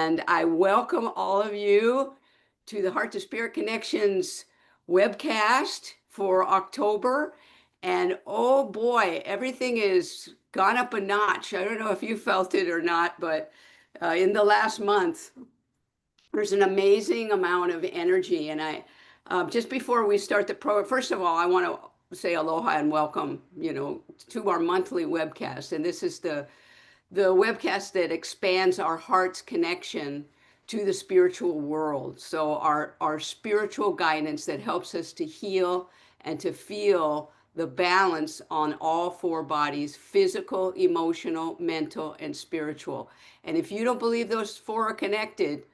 And I welcome all of you to the Heart to Spirit Connections webcast for October. And oh boy, everything has gone up a notch. I don't know if you felt it or not, but in the last month, there's an amazing amount of energy. And just before we start the program, first of all, I want to say aloha and welcome, to our monthly webcast. And this is the webcast that expands our heart's connection to the spiritual world. So our spiritual guidance that helps us to heal and to feel the balance on all four bodies: physical, emotional, mental, and spiritual. And if you don't believe those four are connected,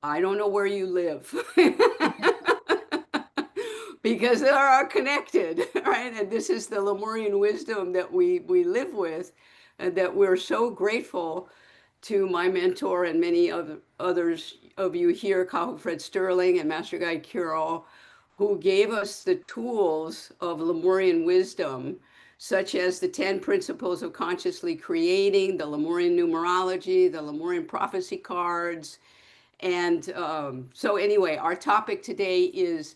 I don't know where you live. Because they are connected, right? And this is the Lemurian wisdom that we live with, and that we're so grateful to my mentor and many of others of you here, Kahu Fred Sterling and Master Guide Kiro, who gave us the tools of Lemurian wisdom, such as the 10 principles of consciously creating, the Lemurian numerology, the Lemurian prophecy cards. And so anyway, our topic today is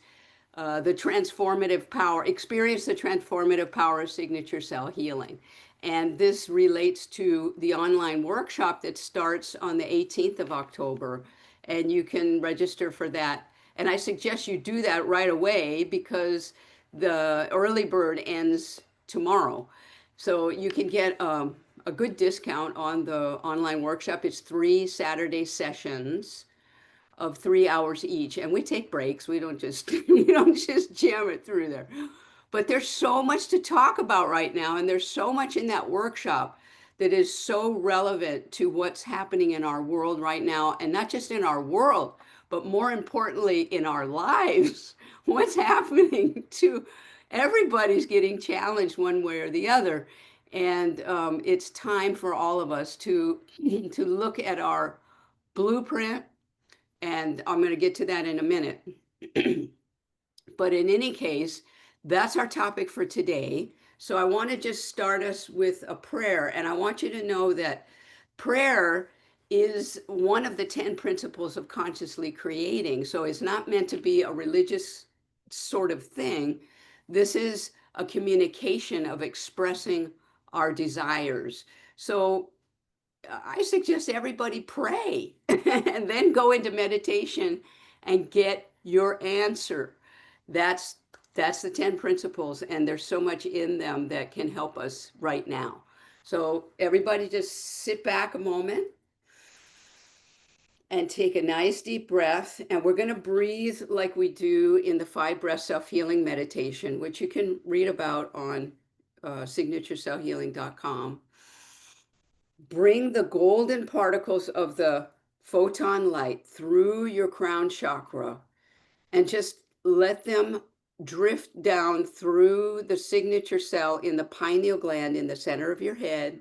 the transformative power, experience the transformative power of signature cell healing. And this relates to the online workshop that starts on the 18th of October. And you can register for that. And I suggest you do that right away because the early bird ends tomorrow. So you can get a good discount on the online workshop. It's 3 Saturday sessions of 3 hours each, and we take breaks. We don't just jam it through there. But there's so much to talk about right now, and there's so much in that workshop that is so relevant to what's happening in our world right now, and not just in our world, but more importantly in our lives. What's happening to everybody's getting challenged one way or the other, and it's time for all of us to look at our blueprint. And I'm going to get to that in a minute. But in any case, that's our topic for today. So I want to just start us with a prayer. And I want you to know that prayer is one of the 10 principles of consciously creating. So it's not meant to be a religious sort of thing. This is a communication of expressing our desires. So I suggest everybody pray and then go into meditation and get your answer. That's the 10 principles, and there's so much in them that can help us right now. So everybody just sit back a moment and take a nice deep breath. And we're going to breathe like we do in the 5 breath self-healing meditation, which you can read about on signaturecellhealing.com. Bring the golden particles of the photon light through your crown chakra and just let them drift down through the signature cell in the pineal gland in the center of your head.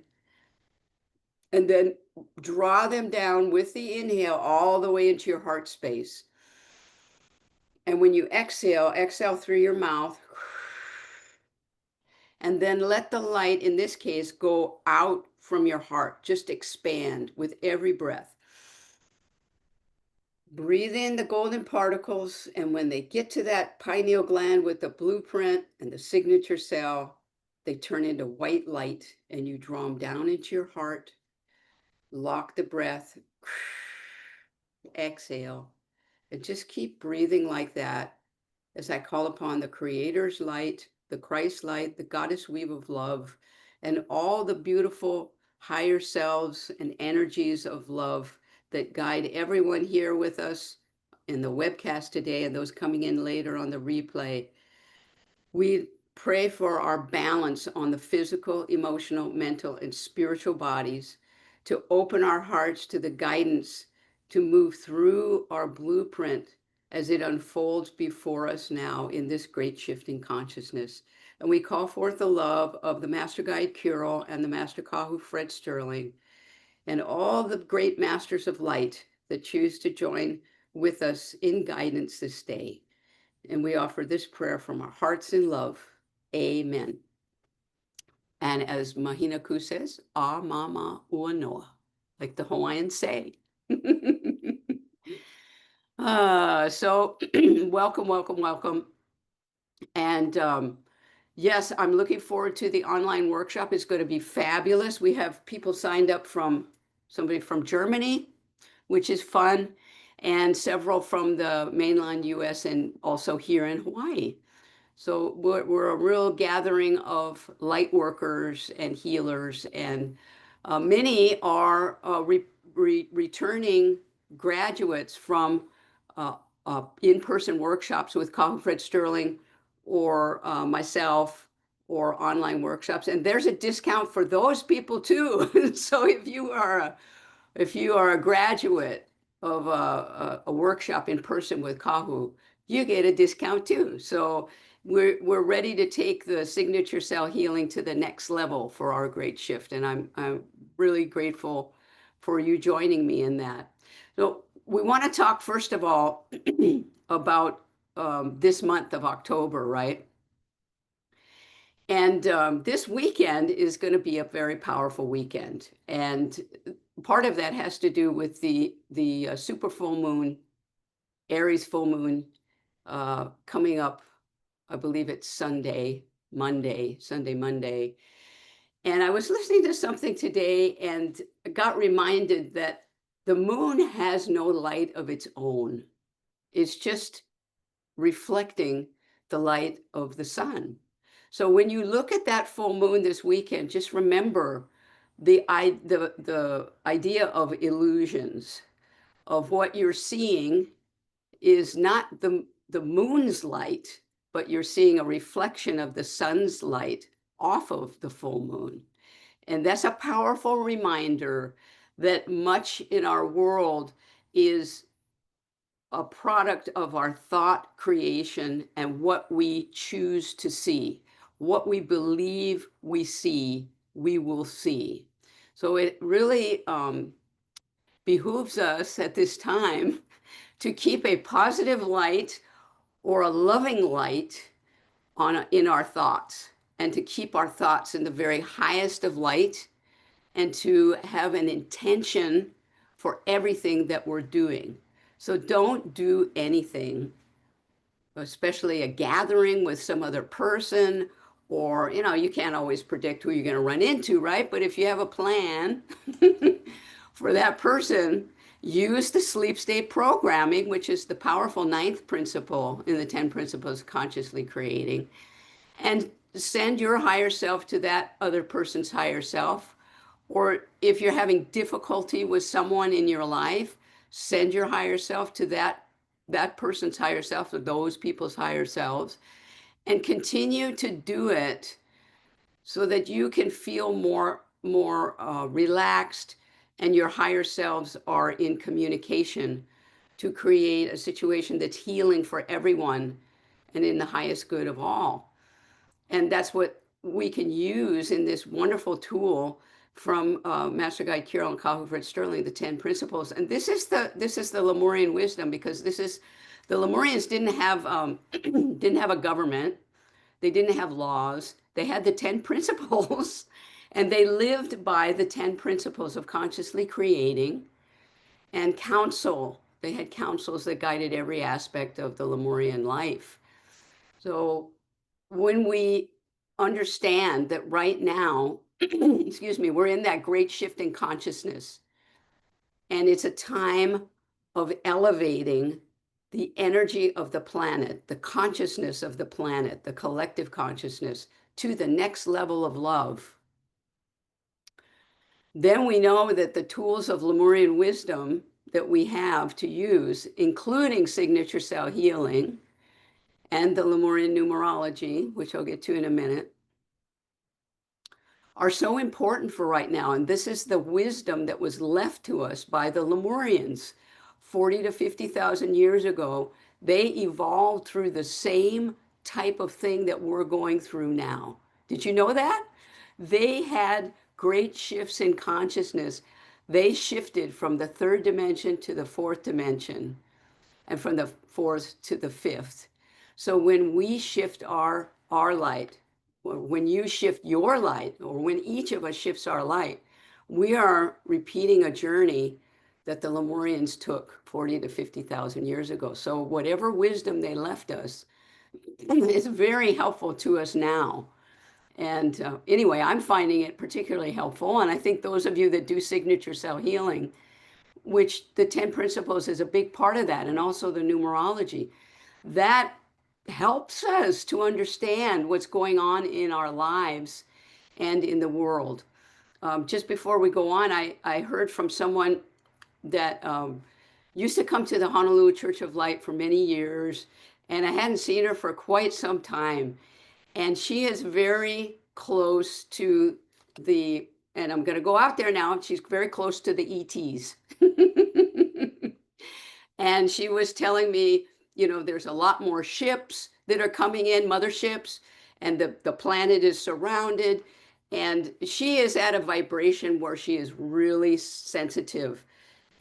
And then draw them down with the inhale all the way into your heart space. And when you exhale, exhale through your mouth. And then let the light, in this case, go out from your heart. Just expand with every breath. Breathe in the golden particles, and when they get to that pineal gland with the blueprint and the signature cell, they turn into white light, and you draw them down into your heart. Lock the breath. Exhale. And just keep breathing like that as I call upon the Creator's light, the Christ light, the Goddess weave of love, and all the beautiful higher selves and energies of love that guide everyone here with us in the webcast today and those coming in later on the replay. We pray for our balance on the physical, emotional, mental, and spiritual bodies, to open our hearts to the guidance to move through our blueprint as it unfolds before us now in this great shifting consciousness. And we call forth the love of the Master Guide Kiro and the Master Kahu Fred Sterling and all the great masters of light that choose to join with us in guidance this day. And we offer this prayer from our hearts in love. Amen. And as Mahina Ku says, A Mama Ua Noa, like the Hawaiians say, So welcome, welcome, welcome. And yes, I'm looking forward to the online workshop. It's going to be fabulous. We have people signed up from somebody from Germany, which is fun, and several from the mainland US and also here in Hawaii. So we're a real gathering of light workers and healers, and many are returning graduates from uh, in-person workshops with Fred Sterling or myself or online workshops. And there's a discount for those people too. So if you are a graduate of a workshop in person with Kahu, you get a discount too. So we're ready to take the signature cell healing to the next level for our great shift, and I'm really grateful for you joining me in that. So we want to talk first of all about this month of October, right? And this weekend is going to be a very powerful weekend, and part of that has to do with the super full moon, Aries full moon, coming up. I believe it's Sunday, Monday. And I was listening to something today and got reminded that the moon has no light of its own. It's just reflecting the light of the sun. So when you look at that full moon this weekend, just remember the idea of illusions, of what you're seeing is not the moon's light, but you're seeing a reflection of the sun's light off of the full moon. And that's a powerful reminder that much in our world is a product of our thought creation and what we choose to see. What we believe we see, we will see. So it really behooves us at this time to keep a positive light or a loving light in our thoughts, and to keep our thoughts in the very highest of light, and to have an intention for everything that we're doing. So don't do anything, especially a gathering with some other person, or, you can't always predict who you're going to run into, right? But if you have a plan for that person, use the sleep state programming, which is the powerful ninth principle in the 10 principles of consciously creating, and send your higher self to that other person's higher self. Or if you're having difficulty with someone in your life, send your higher self to that person's higher self, or those people's higher selves, and continue to do it so that you can feel more relaxed, and your higher selves are in communication to create a situation that's healing for everyone and in the highest good of all. And that's what we can use in this wonderful tool from Master Guide Kirill and Kahu Fred Sterling, the 10 principles. And this is the Lemurian wisdom, because the Lemurians didn't have a government. They didn't have laws. They had the 10 principles, and they lived by the 10 principles of consciously creating and counsel. They had counsels that guided every aspect of the Lemurian life. So when we understand that right now, excuse me, we're in that great shift in consciousness, and it's a time of elevating the energy of the planet, the consciousness of the planet, the collective consciousness, to the next level of love. Then we know that the tools of Lemurian wisdom that we have to use, including signature cell healing and the Lemurian numerology, which I'll get to in a minute, are so important for right now. And this is the wisdom that was left to us by the Lemurians 40 to 50,000 years ago. They evolved through the same type of thing that we're going through now. Did you know that? They had great shifts in consciousness. They shifted from the third dimension to the fourth dimension, and from the fourth to the fifth. So when we shift our light, when you shift your light, or when each of us shifts our light, we are repeating a journey that the Lemurians took 40 to 50,000 years ago. So whatever wisdom they left us is very helpful to us now. And anyway, I'm finding it particularly helpful. And I think those of you that do signature cell healing, which the 10 principles is a big part of that, and also the numerology, that helps us to understand what's going on in our lives and in the world. Just before we go on, I heard from someone that used to come to the Honolulu Church of Light for many years, and I hadn't seen her for quite some time. And she is very close to the, and I'm going to go out there now, she's very close to the ETs. And she was telling me, there's a lot more ships that are coming in, motherships, and the planet is surrounded. And she is at a vibration where she is really sensitive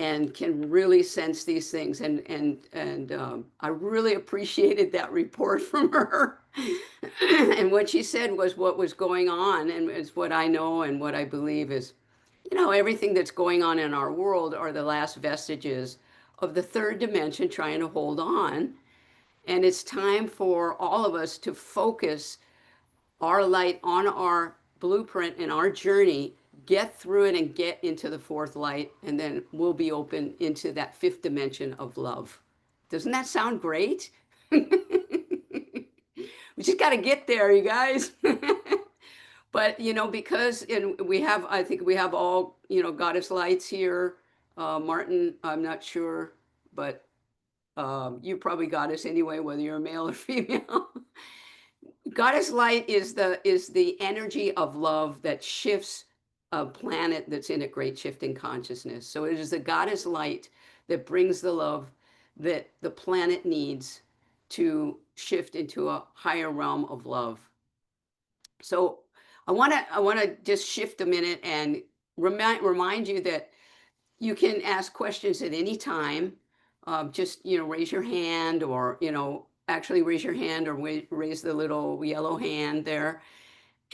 and can really sense these things. And I really appreciated that report from her. And what she said was what was going on, and it's what I know and what I believe is, everything that's going on in our world are the last vestiges of the third dimension trying to hold on. And it's time for all of us to focus our light on our blueprint and our journey, get through it and get into the fourth light, and then we'll be open into that fifth dimension of love. Doesn't that sound great? We just got to get there, you guys. But, because we have, I think we have all, goddess lights here. Martin, I'm not sure, but you probably goddess anyway, whether you're a male or female. Goddess light is the energy of love that shifts a planet that's in a great shift in consciousness. So it is the goddess light that brings the love that the planet needs to shift into a higher realm of love. So I want to just shift a minute and remind you that you can ask questions at any time. Just raise your hand, or actually raise your hand, or raise the little yellow hand there.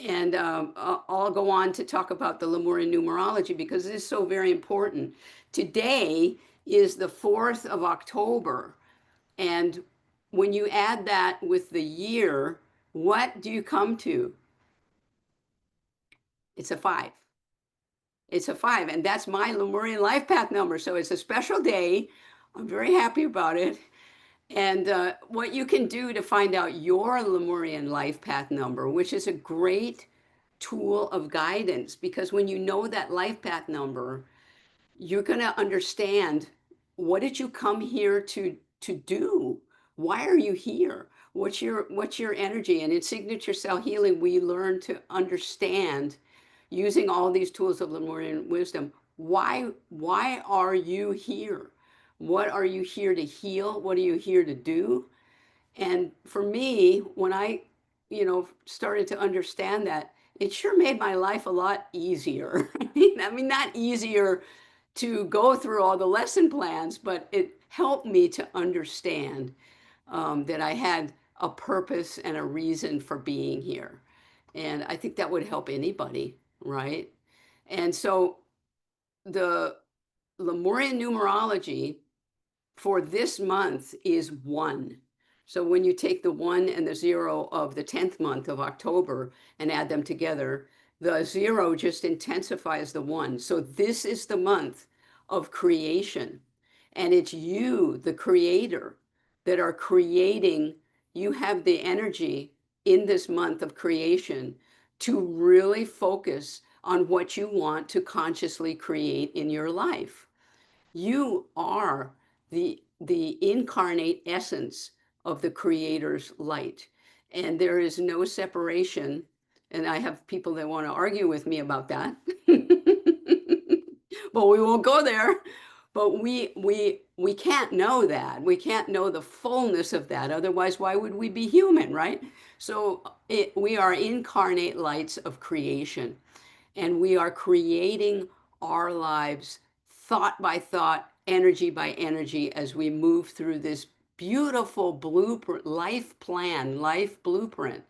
And I'll go on to talk about the Lemurian numerology because it is so very important. Today is the 4th of October. And when you add that with the year, what do you come to? It's a 5. It's a 5. And that's my Lemurian life path number. So it's a special day. I'm very happy about it. And what you can do to find out your Lemurian life path number, which is a great tool of guidance, because when you know that life path number, you're going to understand, what did you come here to do? Why are you here? What's your energy? And in signature cell healing, we learn to understand, using all these tools of Lemurian wisdom, why are you here? What are you here to heal? What are you here to do? And for me, when I, started to understand that, it sure made my life a lot easier. I mean, not easier to go through all the lesson plans, but it helped me to understand that I had a purpose and a reason for being here. And I think that would help anybody, right? And so the Lemurian numerology for this month is 1. So when you take the 1 and the 0 of the 10th month of October and add them together, the 0 just intensifies the 1. So this is the month of creation. And it's you, the creator, that are creating. You have the energy in this month of creation to really focus on what you want to consciously create in your life. You are the incarnate essence of the creator's light. And there is no separation. And I have people that want to argue with me about that. But we won't go there. But we can't know that. We can't know the fullness of that. Otherwise, why would we be human, right? So we are incarnate lights of creation. And we are creating our lives thought by thought, energy by energy, as we move through this beautiful blueprint, life plan, life blueprint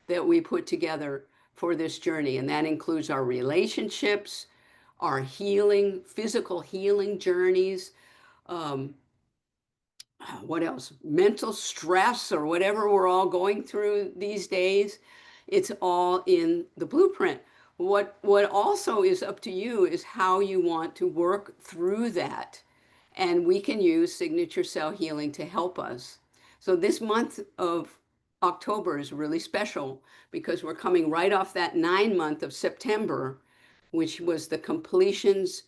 that we put together for this journey. And that includes our relationships, our healing, physical healing journeys. Um, what else? Mental stress or whatever we're all going through these days. It's all in the blueprint. What also is up to you is how you want to work through that. And we can use signature cell healing to help us. So this month of October is really special because we're coming right off that 9 month of September, which was the completions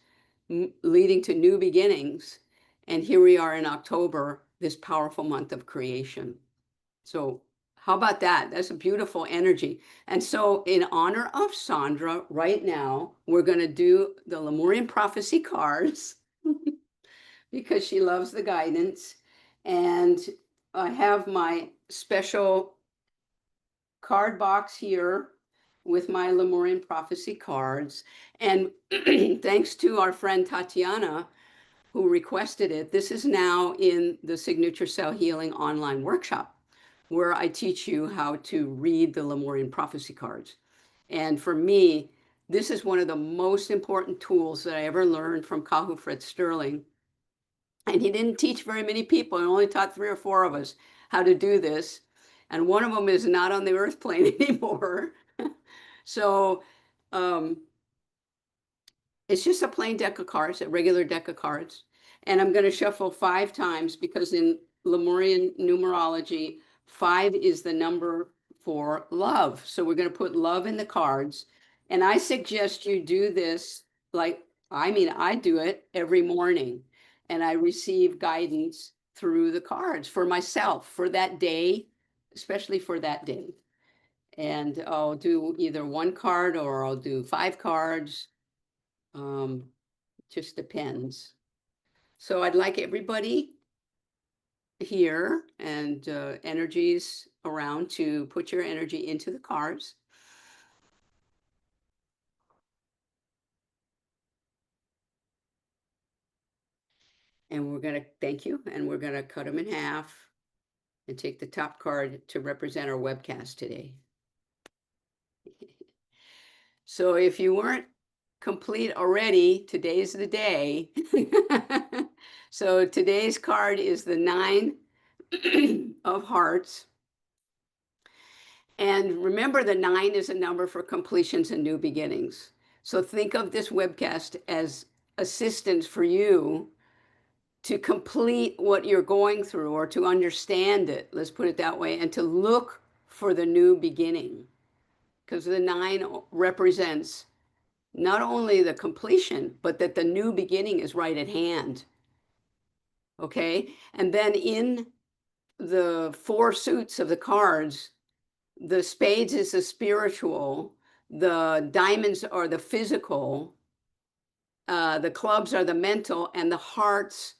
leading to new beginnings. And here we are in October, this powerful month of creation. So how about that? That's a beautiful energy. And so in honor of Sandra, right now, we're going to do the Lemurian prophecy cards because she loves the guidance. And I have my special card box here with my Lemurian prophecy cards. And thanks to our friend Tatiana, who requested it, this is now in the Signature Cell Healing online workshop, where I teach you how to read the Lemurian prophecy cards. And for me, this is one of the most important tools that I ever learned from Kahu Fred Sterling. And he didn't teach very many people, and only taught 3 or 4 of us how to do this. And one of them is not on the earth plane anymore. So it's just a plain deck of cards, a regular deck of cards. And I'm going to shuffle 5 times because in Lemurian numerology, 5 is the number for love. So we're going to put love in the cards. And I suggest you do this I do it every morning. And I receive guidance through the cards for myself for that day, especially for that day. And I'll do either 1 card or I'll do 5 cards. Just depends. So I'd like everybody here and energies around to put your energy into the cards. And we're going to thank you. And we're going to cut them in half and take the top card to represent our webcast today. So if you weren't complete already, today's the day. So today's card is the 9 of hearts. And remember, the 9 is a number for completions and new beginnings. So think of this webcast as assistance for you to complete what you're going through or to understand it, let's put it that way, and to look for the new beginning. Because the 9 represents not only the completion, but that the new beginning is right at hand. Okay? And then in the 4 suits of the cards, the spades is the spiritual, the diamonds are the physical, the clubs are the mental, and the hearts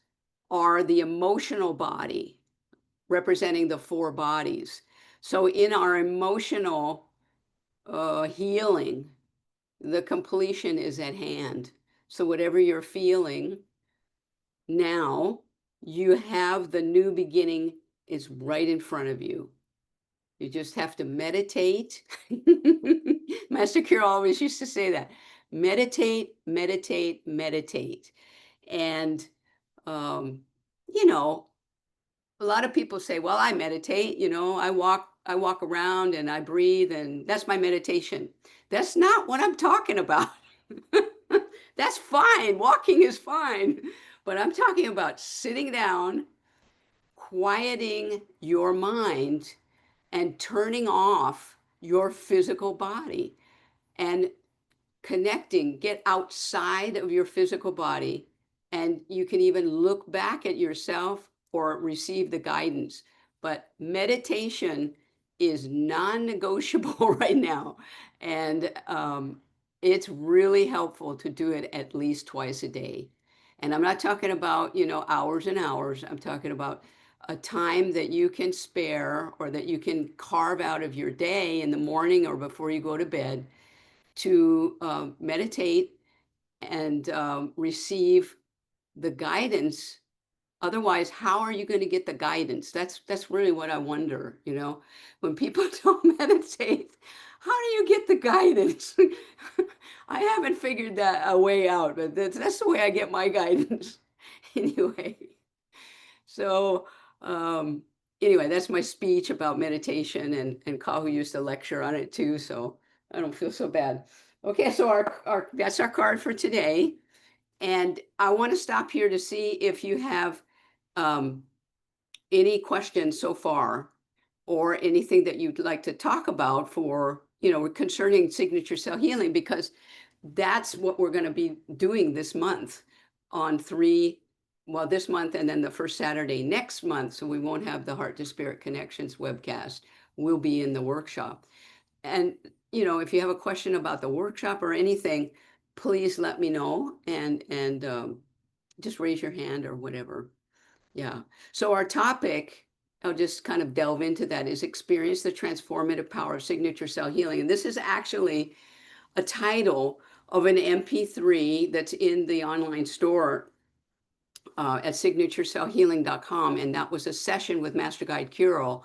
are the emotional body, representing the 4 bodies. So in our emotional healing, the completion is at hand. So whatever you're feeling now, you have the new beginning is right in front of you. You just have to meditate. Master Kira always used to say that. Meditate, meditate, meditate. And, you know, a lot of people say, well, I meditate, you know, I walk around and I breathe and that's my meditation. That's not what I'm talking about. That's fine. Walking is fine. But I'm talking about sitting down, quieting your mind, and turning off your physical body and connecting, get outside of your physical body. And you can even look back at yourself or receive the guidance. But meditation is non-negotiable right now. And it's really helpful to do it at least twice a day. And I'm not talking about, you know, hours and hours. I'm talking about a time that you can spare or that you can carve out of your day in the morning or before you go to bed to meditate and receive the guidance. Otherwise, how are you going to get the guidance? That's really what I wonder, you know, when people don't meditate, how do you get the guidance? I haven't figured that a way out, but that's the way I get my guidance anyway. So, um, anyway, that's my speech about meditation, and Kahu used to lecture on it too, so I don't feel so bad. Okay, so our that's our card for today. And I want to stop here to see if you have um, any questions so far, or anything that you'd like to talk about for, concerning signature cell healing, because that's what we're going to be doing this month on this month, and then the first Saturday next month. So we won't have the Heart to Spirit Connections webcast. We'll be in the workshop. And, if you have a question about the workshop or anything, please let me know, and just raise your hand or whatever. Yeah. So our topic, I'll just kind of delve into that, is experience the transformative power of signature cell healing. And this is actually a title of an MP3 that's in the online store at signaturecellhealing.com. And that was a session with Master Guide Curl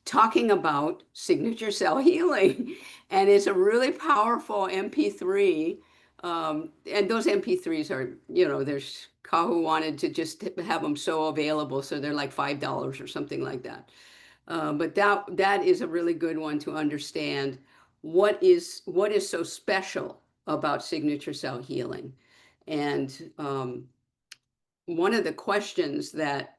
talking about signature cell healing. And it's a really powerful MP3. And those MP3s are, there's Kahu wanted to just have them so available. So they're like $5 or something like that. But that is a really good one to understand what is so special about signature cell healing. And one of the questions that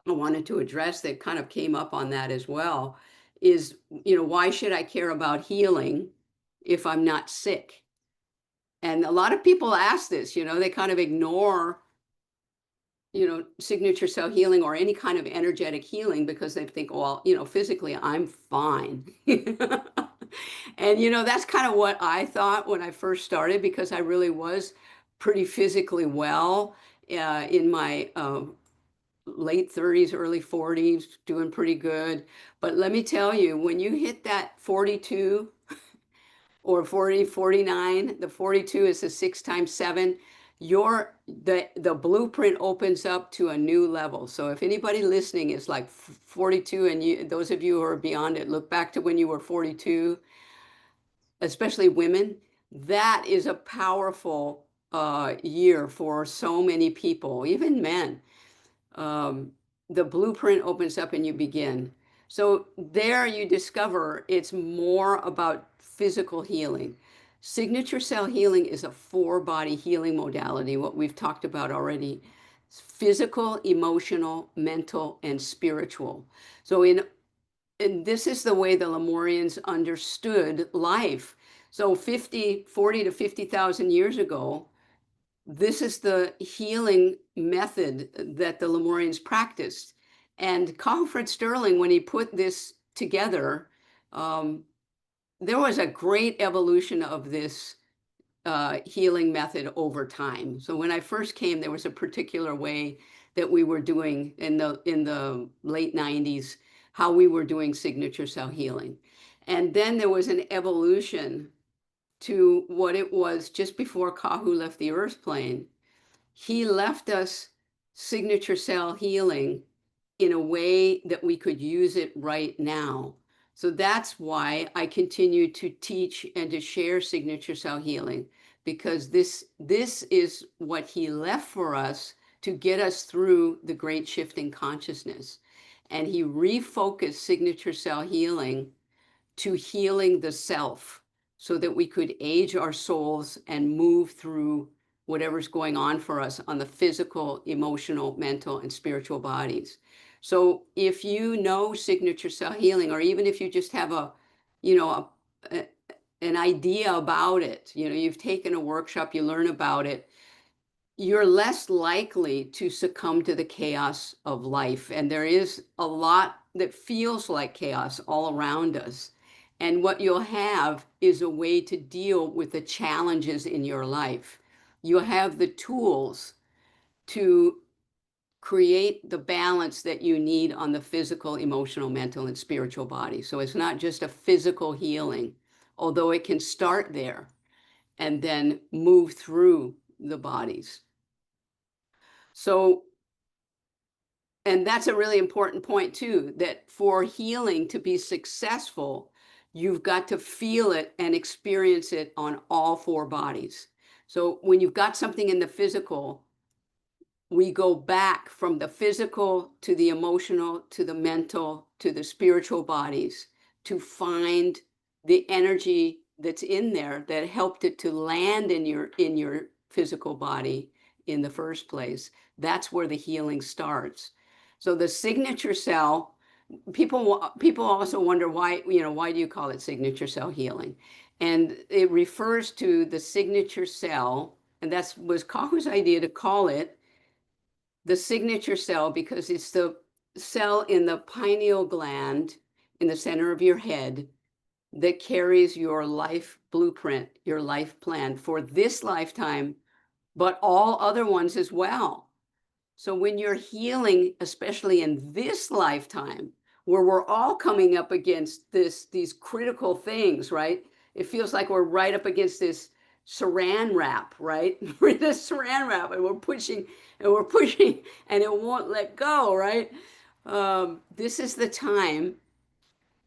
I wanted to address that kind of came up on that as well is, why should I care about healing if I'm not sick? And a lot of people ask this, they kind of ignore, signature cell healing or any kind of energetic healing because they think, well, physically I'm fine. And, that's kind of what I thought when I first started, because I really was pretty physically well in my late 30s, early 40s, doing pretty good. But let me tell you, when you hit that 42 or 40, 49, the 42 is the 6 times 7, the blueprint opens up to a new level. So if anybody listening is like 42, and those of you who are beyond it, look back to when you were 42, especially women, that is a powerful year for so many people, even men. um, the blueprint opens up and you begin. So there you discover it's more about physical healing. Signature cell healing is a 4-body healing modality, what we've talked about already: physical, emotional, mental, and spiritual. So and this is the way the Lemurians understood life. So 40 to 50,000 years ago, this is the healing method that the Lemurians practiced. And Alfred Sterling, when he put this together, um, there was a great evolution of this healing method over time. So when I first came, there was a particular way that we were doing in the late 90s, how we were doing signature cell healing. And then there was an evolution to what it was just before Kahu left the earth plane. He left us signature cell healing in a way that we could use it right now. So that's why I continue to teach and to share signature cell healing, because this is what he left for us to get us through the great shift in consciousness. And he refocused signature cell healing to healing the self, so that we could age our souls and move through whatever's going on for us on the physical, emotional, mental, and spiritual bodies. So if you know signature cell healing, or even if you just have an idea about it, you've taken a workshop, you learn about it, you're less likely to succumb to the chaos of life. And there is a lot that feels like chaos all around us. And what you'll have is a way to deal with the challenges in your life. You'll have the tools to create the balance that you need on the physical, emotional, mental, and spiritual body. So it's not just a physical healing, although it can start there and then move through the bodies. So, and that's a really important point too, that for healing to be successful, you've got to feel it and experience it on all four bodies. So when you've got something in the physical, we go back from the physical to the emotional to the mental to the spiritual bodies to find the energy that's in there that helped it to land in your physical body in the first place. That's where the healing starts. So the signature cell, people also wonder why, why do you call it signature cell healing? And it refers to the signature cell, and that was Kahu's idea to call it the signature cell because it's the cell in the pineal gland in the center of your head that carries your life blueprint, your life plan for this lifetime, but all other ones as well. So when you're healing, especially in this lifetime, where we're all coming up against these critical things, right? It feels like we're right up against this saran wrap, right? We're in this saran wrap and we're pushing and we're pushing and it won't let go, right? This is the time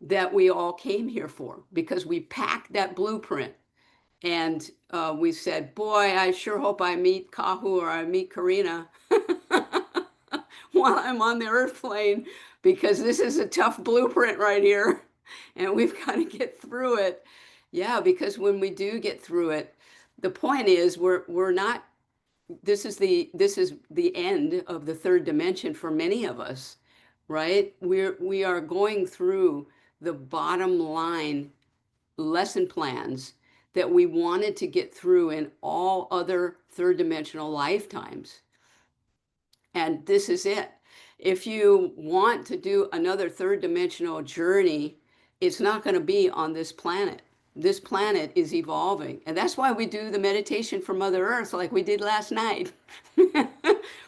that we all came here for because we packed that blueprint. And we said, boy, I sure hope I meet Kahu or I meet Karinna while I'm on the earth plane because this is a tough blueprint right here and we've got to get through it. Yeah, because when we do get through it, the point is we're not, this is the end of the third dimension for many of us, right? We are going through the bottom line lesson plans that we wanted to get through in all other third dimensional lifetimes. And this is it. If you want to do another third dimensional journey, it's not going to be on this planet. This planet is evolving. And that's why we do the meditation for Mother Earth like we did last night.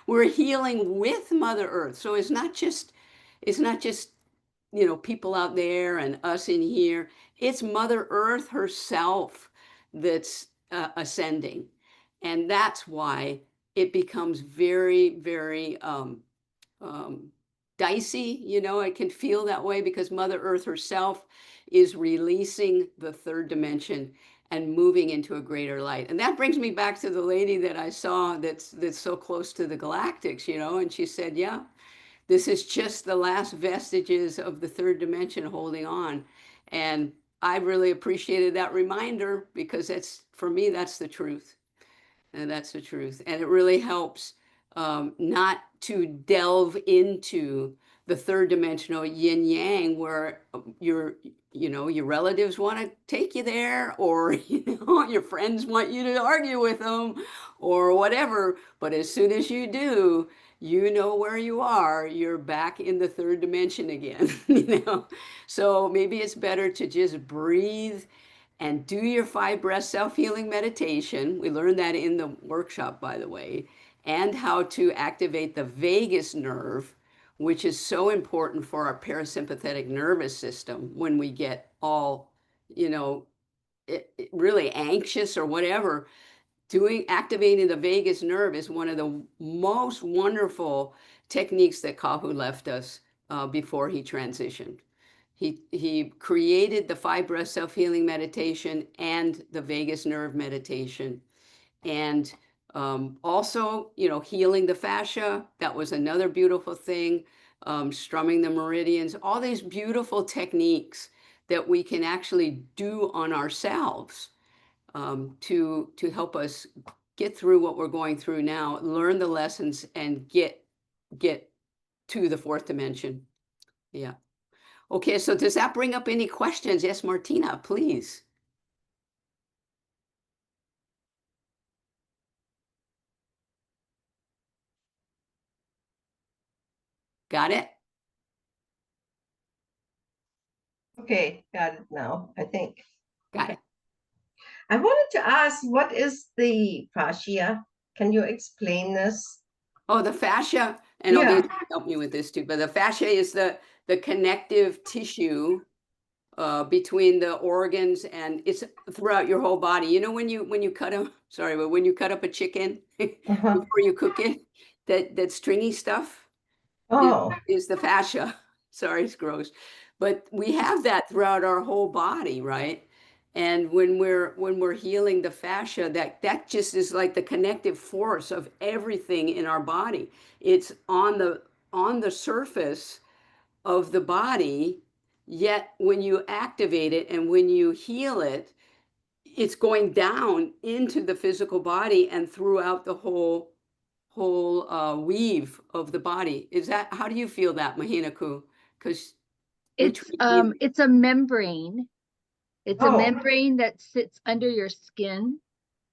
We're healing with Mother Earth. So it's not just people out there and us in here. It's Mother Earth herself that's ascending. And that's why it becomes very, very dicey. It can feel that way because Mother Earth herself is releasing the third dimension and moving into a greater light. And that brings me back to the lady that I saw that's so close to the galactics, and she said, yeah, this is just the last vestiges of the third dimension holding on. And I really appreciated that reminder because for me, that's the truth. And that's the truth. And it really helps not to delve into the third dimensional yin yang where your relatives want to take you there, or your friends want you to argue with them or whatever. But as soon as you do, where you are, you're back in the third dimension again. So maybe it's better to just breathe and do your 5 breath self-healing meditation. We learned that in the workshop, by the way, and how to activate the vagus nerve, which is so important for our parasympathetic nervous system when we get all, really anxious or whatever. Activating the vagus nerve is one of the most wonderful techniques that Kahu left us before he transitioned. He created the 5 breath self-healing meditation and the vagus nerve meditation. And also, healing the fascia, that was another beautiful thing. Strumming the meridians, all these beautiful techniques that we can actually do on ourselves to help us get through what we're going through now, learn the lessons, and get to the fourth dimension. Yeah. Okay, so does that bring up any questions? Yes, Martina, please. Got it? Okay, got it now, I think. Got it. I wanted to ask, what is the fascia? Can you explain this? Oh, the fascia, and Yeah. Odessa can help me with this too, but the fascia is the connective tissue between the organs, and it's throughout your whole body. When you cut up, sorry, but when you cut up a chicken Uh-huh. before you cook it, that stringy stuff is, Oh, is the fascia. Sorry, it's gross. But we have that throughout our whole body, right? And when we're healing the fascia, that just is like the connective force of everything in our body. It's on the surface of the body, yet when you activate it and when you heal it, it's going down into the physical body and throughout the whole weave of the body. Is that, how do you feel that, Mahinaku? Because you treat healing. It's a membrane. It's a Oh, membrane that sits under your skin.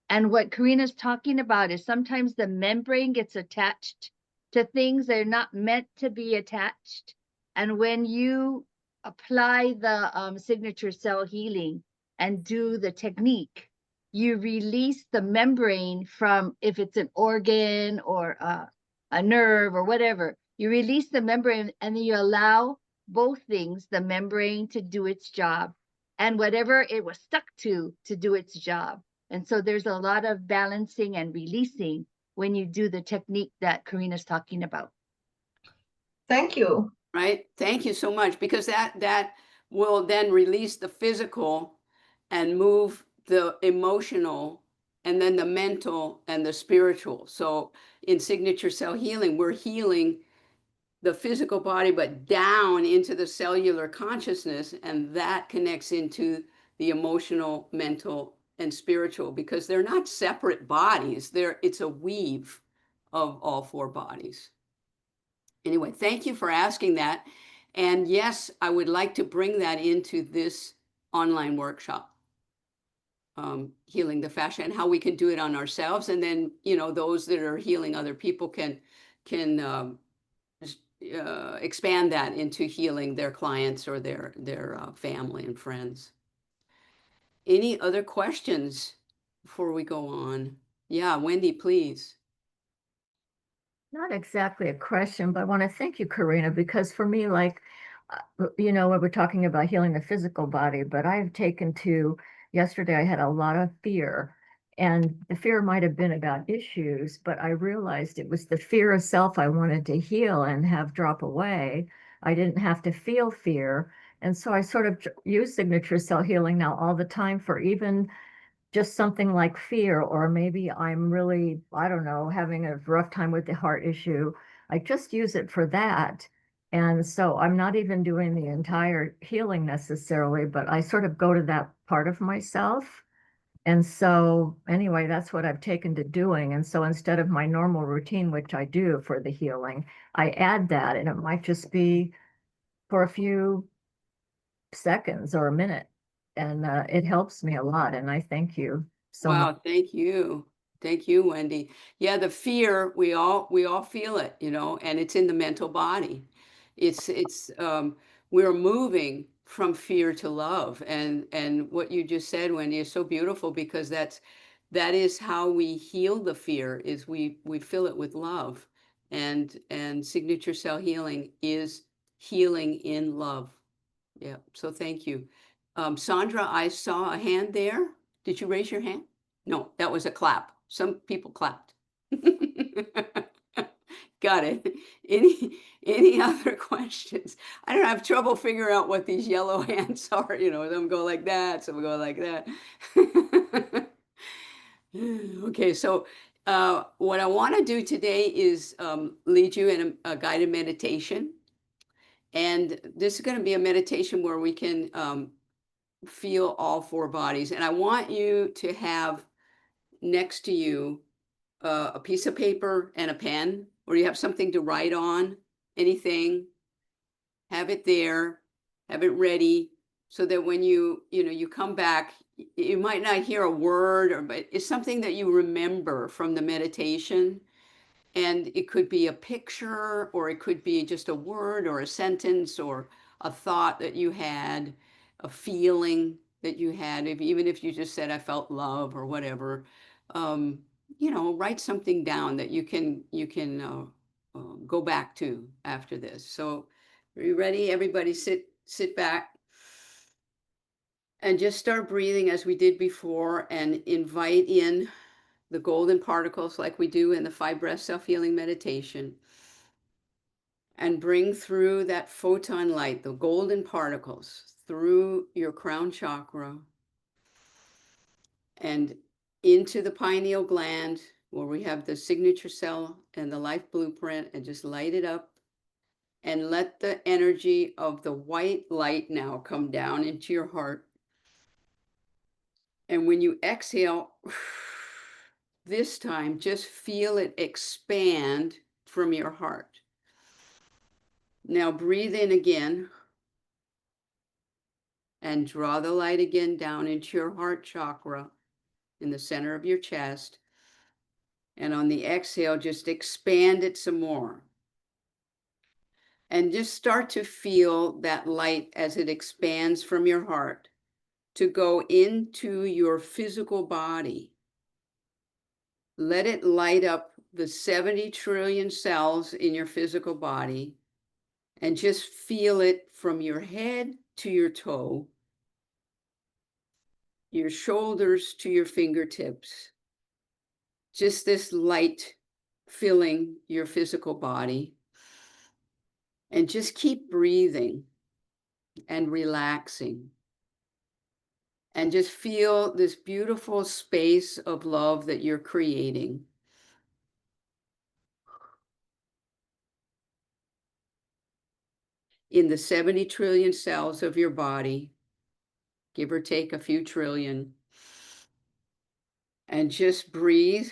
And what Karina's talking about is sometimes the membrane gets attached to things that are not meant to be attached. And when you apply the signature cell healing and do the technique, you release the membrane from, if it's an organ or a nerve or whatever, you release the membrane and then you allow both things, the membrane to do its job and whatever it was stuck to do its job. And so there's a lot of balancing and releasing when you do the technique that Karina's talking about. thank you. Right? Thank you so much, because that will then release the physical and move the emotional and then the mental and the spiritual. So in signature cell healing, we're healing the physical body, but down into the cellular consciousness, and that connects into the emotional, mental, and spiritual, because they're not separate bodies. It's a weave of all four bodies. Anyway, thank you for asking that. And yes, I would like to bring that into this online workshop, healing the fascia, and how we can do it on ourselves. And then, those that are healing other people can expand that into healing their clients or their family and friends. Any other questions before we go on? Yeah, Wendy, please. Not exactly a question, but I want to thank you, Karina, because for me, like, when we're talking about healing the physical body, but I've taken to, yesterday I had a lot of fear, and the fear might have been about issues, but I realized it was the fear of self I wanted to heal and have drop away. I didn't have to feel fear. And so I sort of use signature cell healing now all the time for even just something like fear, or maybe I'm really, I don't know, having a rough time with the heart issue. I just use it for that. And so I'm not even doing the entire healing necessarily, but I sort of go to that part of myself. And so, anyway, that's what I've taken to doing. And so instead of my normal routine, which I do for the healing, I add that, and it might just be for a few seconds or a minute. And it helps me a lot. And I thank you so much. Wow, thank you. Thank you, Wendy. Yeah, the fear, we all feel it, and it's in the mental body. It's we're moving from fear to love. And what you just said, Wendy, is so beautiful, because that is how we heal the fear, is we fill it with love. And signature cell healing is healing in love. Yeah, so thank you. Sandra, I saw a hand there. Did you raise your hand? No, that was a clap. Some people clapped. Got it. Any other questions? I don't have trouble figuring out what these yellow hands are. Some go like that, some go like that. Okay, so what I want to do today is lead you in a guided meditation. And this is going to be a meditation where we can feel all four bodies. And I want you to have next to you a piece of paper and a pen, or you have something to write on, anything, have it there, have it ready, so that when you come back, you might not hear a word, but it's something that you remember from the meditation. And it could be a picture, or it could be just a word or a sentence or a thought that you had, a feeling that you had, even if you just said, I felt love or whatever. Um, write something down that you can go back to after this. So, are you ready? Everybody sit back and just start breathing as we did before, and invite in the golden particles like we do in the 5 breath self-healing meditation. and bring through that photon light, the golden particles, through your crown chakra and into the pineal gland where we have the signature cell and the life blueprint, and just light it up and let the energy of the white light now come down into your heart. And when you exhale, this time just feel it expand from your heart. Now breathe in again and draw the light again down into your heart chakra in the center of your chest. And on the exhale, just expand it some more. And just start to feel that light as it expands from your heart to go into your physical body. Let it light up the 70 trillion cells in your physical body, and just feel it from your head to your toe, your shoulders to your fingertips. Just this light filling your physical body. And just keep breathing and relaxing. And just feel this beautiful space of love that you're creating. In the 70 trillion cells of your body, give or take a few trillion. And just breathe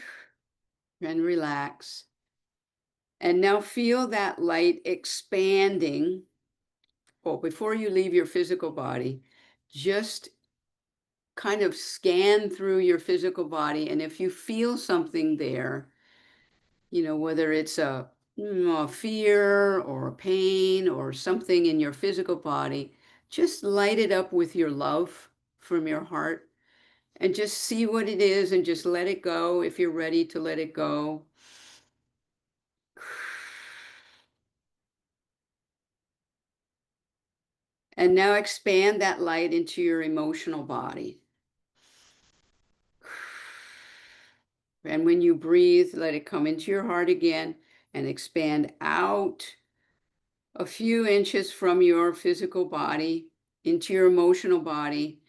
and relax. And now feel that light expanding. Well, before you leave your physical body, just kind of scan through your physical body. And if you feel something there, whether it's a fear or a pain or something in your physical body, just light it up with your love from your heart and just see what it is and just let it go if you're ready to let it go. And now expand that light into your emotional body. And when you breathe, let it come into your heart again and expand out a few inches from your physical body into your emotional body.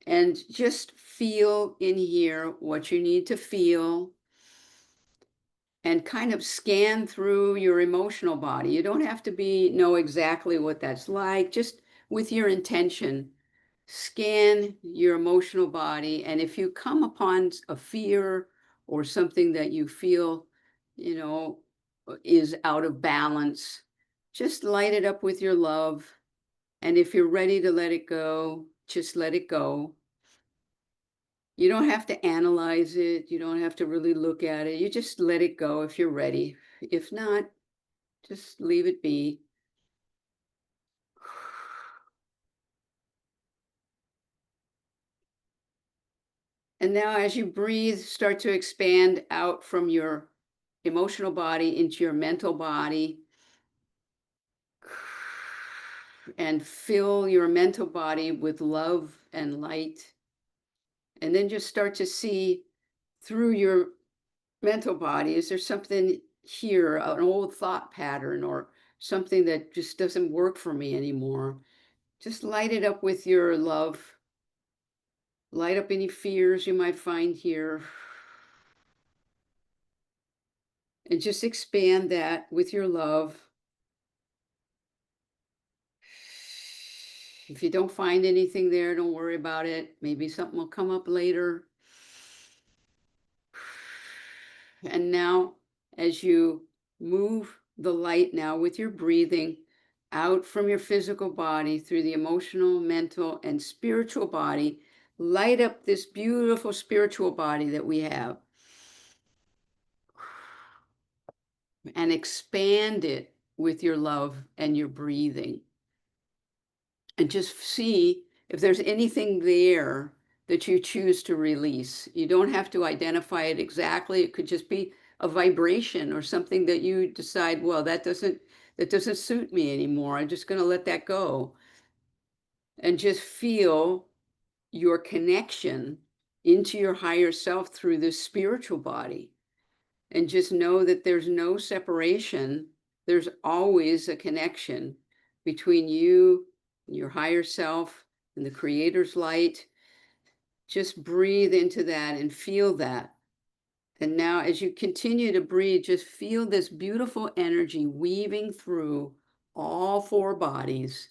And just feel in here what you need to feel and kind of scan through your emotional body. You don't have to know exactly what that's like, just with your intention. Scan your emotional body, and if you come upon a fear or something that you feel, is out of balance, just light it up with your love. And if you're ready to let it go, just let it go. You don't have to analyze it. You don't have to really look at it. You just let it go if you're ready. If not, just leave it be. And now as you breathe, start to expand out from your emotional body into your mental body. And fill your mental body with love and light. And then just start to see through your mental body, is there something here, an old thought pattern or something that just doesn't work for me anymore? Just light it up with your love. Light up any fears you might find here. And just expand that with your love. If you don't find anything there, don't worry about it. Maybe something will come up later. And now, as you move the light now with your breathing out from your physical body through the emotional, mental, and spiritual body, light up this beautiful spiritual body that we have and expand it with your love and your breathing. And just see if there's anything there that you choose to release. You don't have to identify it exactly. It could just be a vibration or something that you decide, well, that doesn't suit me anymore. I'm just going to let that go. And just feel your connection into your higher self through this spiritual body. And just know that there's no separation. there's always a connection between you and your higher self and the Creator's light. Just breathe into that and feel that. And now, as you continue to breathe, just feel this beautiful energy weaving through all four bodies,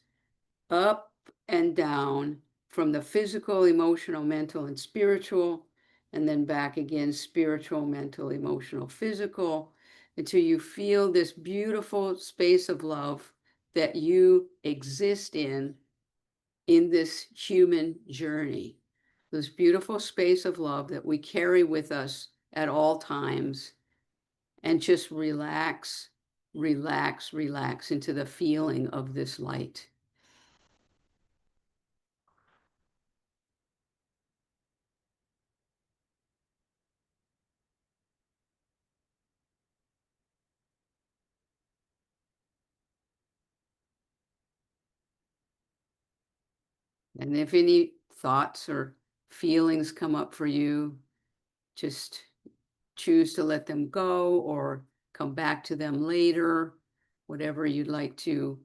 up and down, from the physical, emotional, mental, and spiritual, and then back again, spiritual, mental, emotional, physical, until you feel this beautiful space of love that you exist in this human journey. This beautiful space of love that we carry with us at all times, and just relax, relax, relax into the feeling of this light. And if any thoughts or feelings come up for you, just choose to let them go or come back to them later. Whatever you'd like to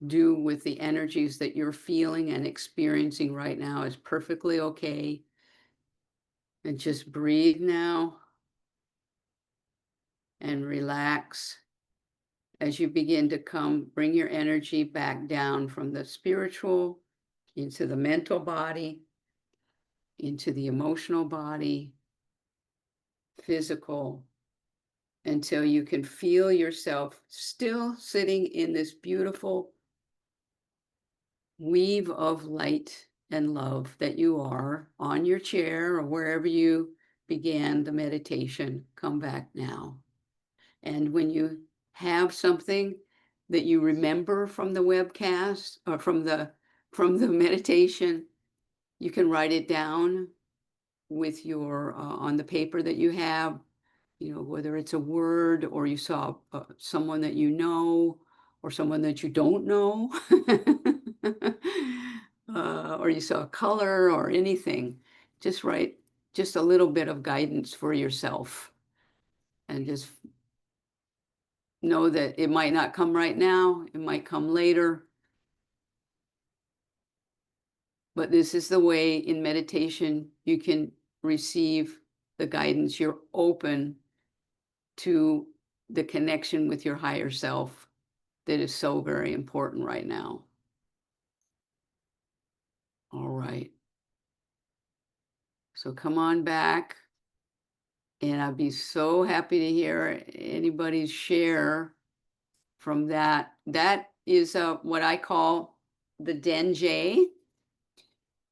do with the energies that you're feeling and experiencing right now is perfectly okay. And just breathe now and relax as you begin to bring your energy back down from the spiritual into the mental body, into the emotional body, physical, until you can feel yourself still sitting in this beautiful weave of light and love that you are on your chair or wherever you began the meditation. Come back now. And when you have something that you remember from the webcast or from the meditation, you can write it down with your on the paper that you have, whether it's a word or you saw someone that you know or someone that you don't know, or you saw a color or anything. Just write just a little bit of guidance for yourself, and just know that it might not come right now, it might come later. But this is the way in meditation you can receive the guidance. You're open to the connection with your higher self that is so very important right now. All right. So come on back. And I'd be so happy to hear anybody's share from that. That is what I call the denje,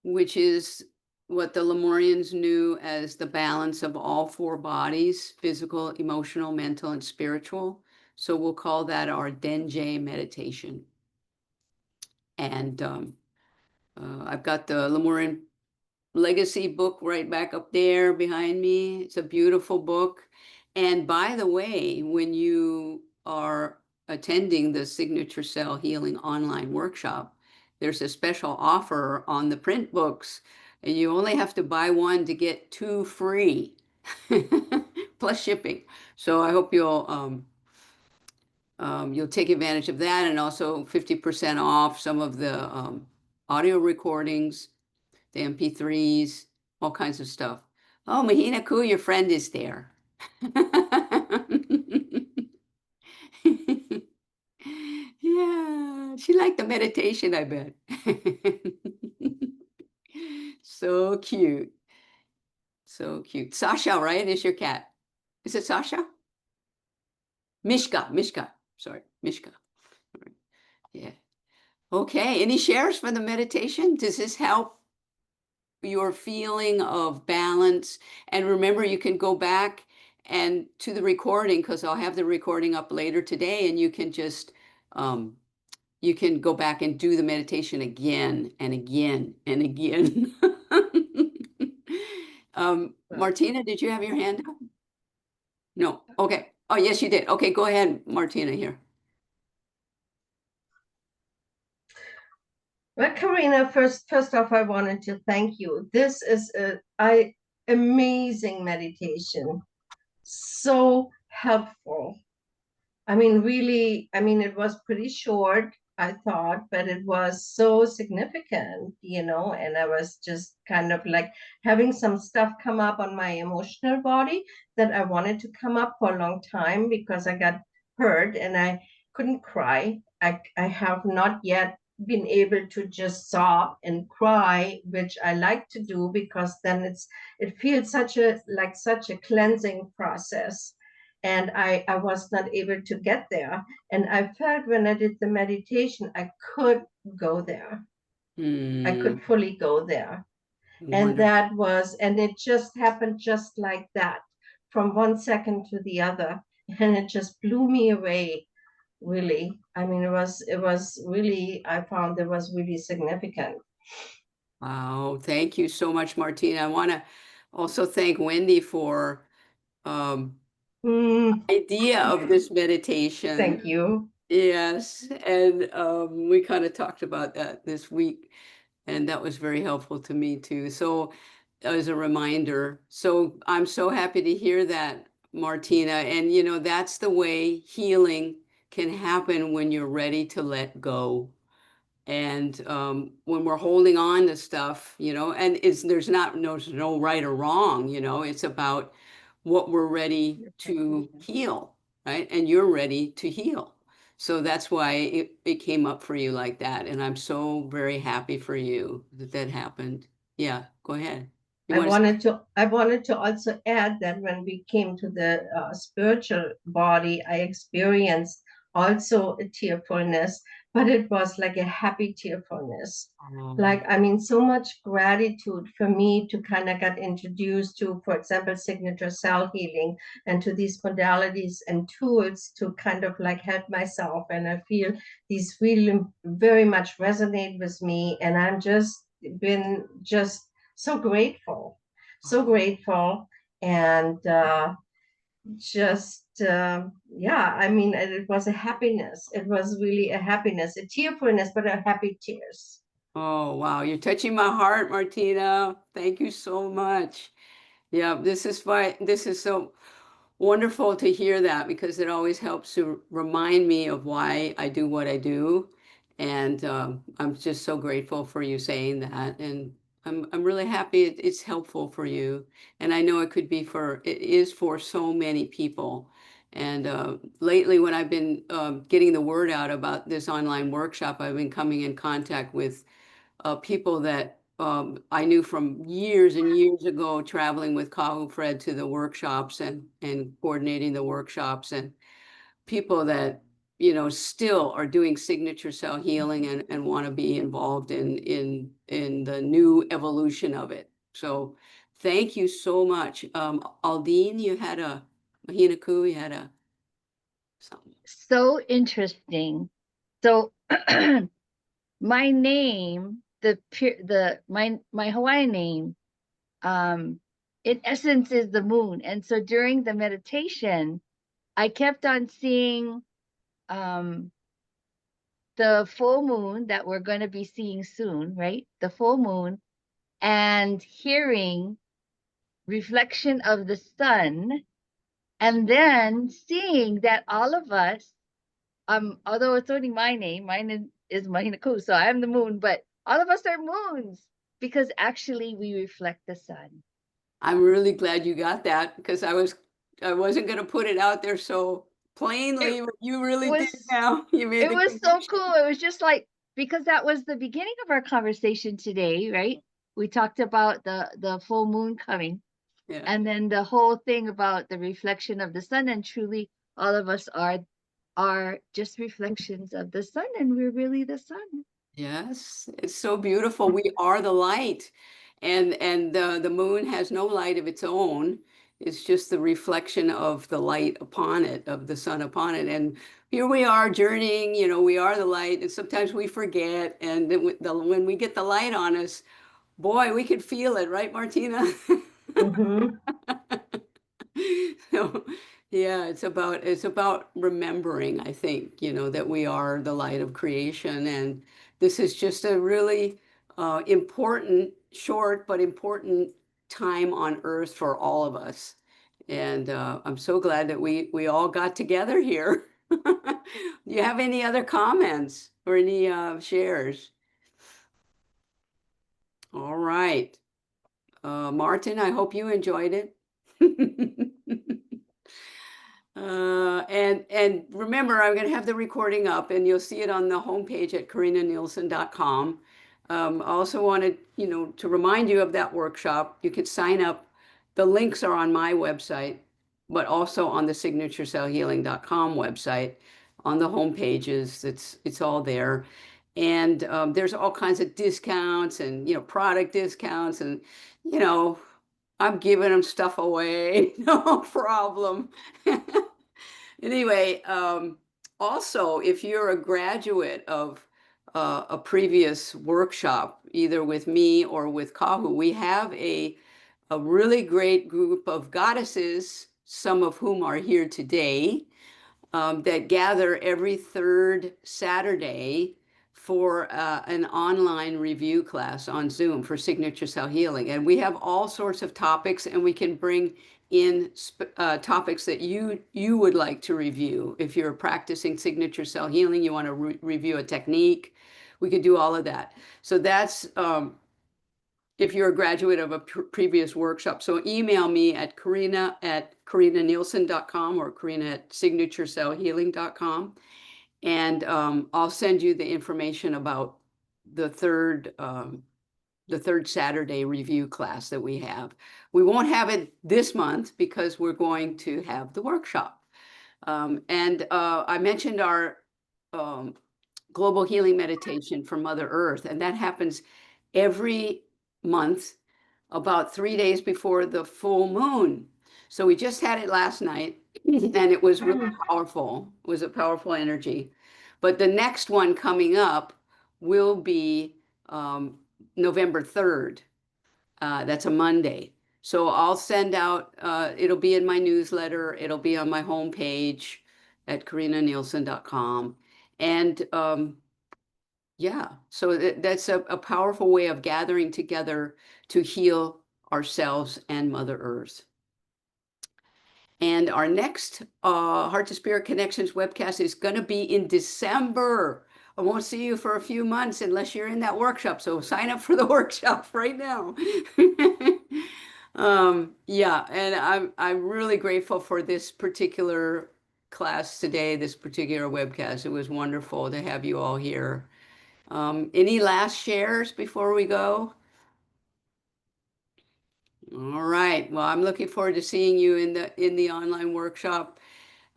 which is what the Lemurians knew as the balance of all four bodies, physical, emotional, mental, and spiritual. So we'll call that our denje meditation. And I've got the Lemurian Legacy book right back up there behind me. It's a beautiful book. And by the way, when you are attending the Signature Cell Healing online workshop, there's a special offer on the print books, and you only have to buy one to get two free, plus shipping. So I hope you'll take advantage of that, and also 50% off some of the audio recordings, the MP3s, all kinds of stuff. Oh, Mahina Ku, your friend is there. Yeah, she liked the meditation, I bet. So cute. So cute. Sasha, right, is your cat? Is it Sasha? Mishka. Sorry, Mishka. Yeah. Okay, any shares for the meditation? Does this help your feeling of balance? And remember, you can go back and to the recording, because I'll have the recording up later today, and you can just you can go back and do the meditation again and again and again. Martina, did you have your hand up? No. Okay. Oh, yes, you did. Okay, go ahead, Martina, here. Well, Karinna, first off, I wanted to thank you. This is an amazing meditation, so helpful. I mean, really, I mean, it was pretty short, I thought, but it was so significant, and I was just kind of like having some stuff come up on my emotional body that I wanted to come up for a long time because I got hurt and I couldn't cry. I have not yet been able to just sob and cry, which I like to do because then it feels such a cleansing process, and I was not able to get there. And I felt when I did the meditation, I could go there. I Mm, could fully go there. And wonderful. and it just happened just like that, from one second to the other. And it just blew me away, really. I mean, it was really, I found it was really significant. Wow. Thank you so much, Martina. I want to also thank Wendy for um, Mm, idea of this meditation. thank you. Yes, and we kind of talked about that this week, and that was very helpful to me too. So, as a reminder, so I'm so happy to hear that, Martina. And that's the way healing can happen when you're ready to let go. And when we're holding on to stuff, and there's no right or wrong, it's about what we're ready to heal, right? And you're ready to heal. So that's why it came up for you like that. And I'm so very happy for you that that happened. Yeah, go ahead. You want to say? I wanted to also add that when we came to the spiritual body, I experienced also a tearfulness, but it was like a happy tearfulness. Oh, Like, I mean, so much gratitude for me to kind of get introduced to, for example, signature cell healing and to these modalities and tools to kind of like help myself. And I feel these really very much resonate with me. And I'm just been just so grateful, so grateful, and yeah. I mean, it was a happiness. It was really a happiness, a tearfulness, but a happy tears. oh, wow. You're touching my heart, Martina. Thank you so much. Yeah, this is so wonderful to hear that because it always helps to remind me of why I do what I do. And I'm just so grateful for you saying that. And I'm really happy it's helpful for you. And I know it is for so many people. And lately, when I've been getting the word out about this online workshop, I've been coming in contact with people that I knew from years and years ago, traveling with Kahu Fred to the workshops and coordinating the workshops, and people that still are doing signature cell healing and want to be involved in the new evolution of it. So thank you so much. Aldine, Mahinaku, you had a something. So interesting. So my name, my Hawaiian name, in essence is the moon. And so during the meditation, I kept on seeing um the full moon that we're going to be seeing soon, right? The full moon, and hearing reflection of the sun, and then seeing that all of us, although it's only my name, mine is Mahina Ku, so I'm the moon, but all of us are moons because actually we reflect the sun. I'm really glad you got that because I wasn't going to put it out there so It plainly, but you really did was now. You made it the was so connection. cool. It was just like, because that was the beginning of our conversation today, right? We talked about the full moon coming, Yeah. and then the whole thing about the reflection of the sun, and truly all of us are just reflections of the sun, and we're really the sun. Yes, it's so beautiful. We are the light, and the moon has no light of its own. It's just the reflection of the light upon it, of the sun upon it. And here we are journeying. We are the light, and sometimes we forget. And then when we get the light on us, boy, we could feel it, right, Martina? Hmm. So, yeah, it's about remembering, I think, that we are the light of creation, and this is just a really important, short but important time on Earth for all of us. And I'm so glad that we all got together here. Do you have any other comments or any shares? All right. Martin, I hope you enjoyed it. And remember, I'm going to have the recording up, and you'll see it on the homepage at KarinnaNielsen.com. I also wanted, to remind you of that workshop. You could sign up. The links are on my website, but also on the signaturecellhealing.com website. On the home pages, it's all there. And there's all kinds of discounts and product discounts, and I'm giving them stuff away, no problem. Anyway, also, if you're a graduate of a previous workshop, either with me or with Kahu, we have a really great group of goddesses, some of whom are here today, that gather every third Saturday for an online review class on Zoom for signature cell healing. And we have all sorts of topics, and we can bring in topics that you would like to review. If you're practicing signature cell healing, you want to review a technique, we could do all of that. So that's if you're a graduate of a previous workshop. So email me at KarinnaNielsen.com or Karinna@signaturecellhealing.com. And I'll send you the information about the third Saturday review class that we have. We won't have it this month because we're going to have the workshop. And I mentioned our global healing meditation for Mother Earth, and that happens every month about 3 days before the full moon. So we just had it last night, and it was really powerful. It was a powerful energy. But the next one coming up will be November 3rd. That's a Monday. So I'll send out, it'll be in my newsletter. It'll be on my homepage at KarinnaNielsen.com. And yeah, so that's a powerful way of gathering together to heal ourselves and Mother Earth. And our next Heart to Spirit Connections webcast is going to be in December. I won't see you for a few months unless you're in that workshop. So sign up for the workshop right now. Yeah, and I'm really grateful for this particular class today, this particular webcast. It was wonderful to have you all here. Any last shares before we go? All right. Well, I'm looking forward to seeing you in the online workshop.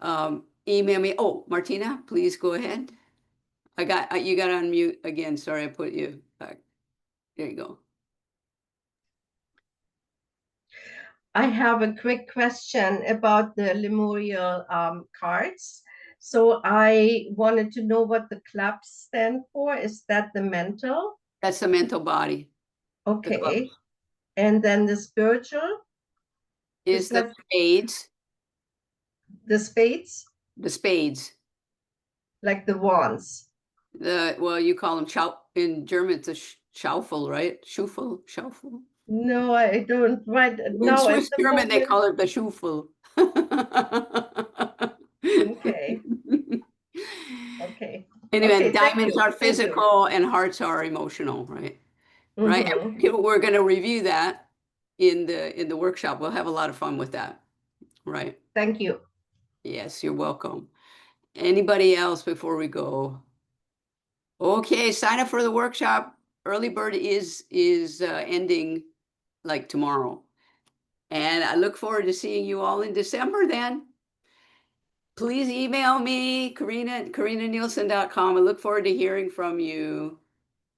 Email me. Oh, Martina, please go ahead. You got on mute again. Sorry, I put you back. There you go. I have a quick question about the Lemuria cards. So I wanted to know what the clubs stand for. Is that the mental? That's the mental body. Okay. And then the spiritual? Is the spades. The spades? The spades. Like the wands. Well, you call them in German, it's a Schaufel, right? Schaufel. No, I don't. Right In now, Swiss German, they call it the Schaufel. Okay. Okay. Anyway, Okay, diamonds are physical and hearts are emotional, right? Right. Mm-hmm. And we're going to review that in the workshop. We'll have a lot of fun with that. Right. Thank you. Yes, you're welcome. Anybody else before we go? Okay, sign up for the workshop. Early bird is ending like tomorrow. And I look forward to seeing you all in December then. Please email me, KarinnaNielsen.com. I look forward to hearing from you.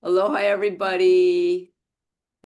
Aloha, everybody.